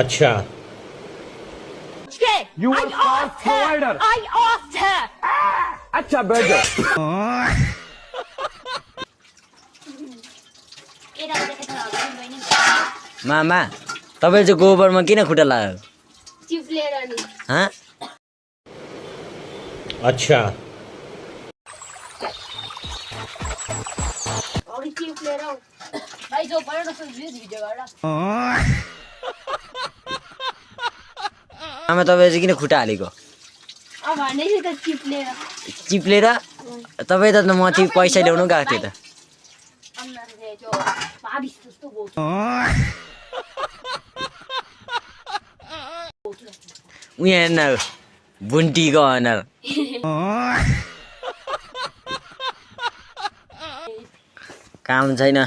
अच्छा You were card provider. I asked her. अच्छा बैठ जाओ. मामा तपाईँ चाहिँ गोबरमा किन खुट्टा लाग्यो चिप्लेर नि हाँ अच्छा अघि चिप्लेर भाइ जो पऱ्यो न भिडियो गरेर मामा तपाईँ चाहिँ किन खुट्टा हालेको अब भनेपछि त चिप्लेर चिप्लेर तपाईँ त माथि पैसा ल्याउनु गएको थियो त अनुहार चाहिँ जो भाबिस जस्तो बोल्छ उयो हेर्न बुन्टीको अनुहार काम छैन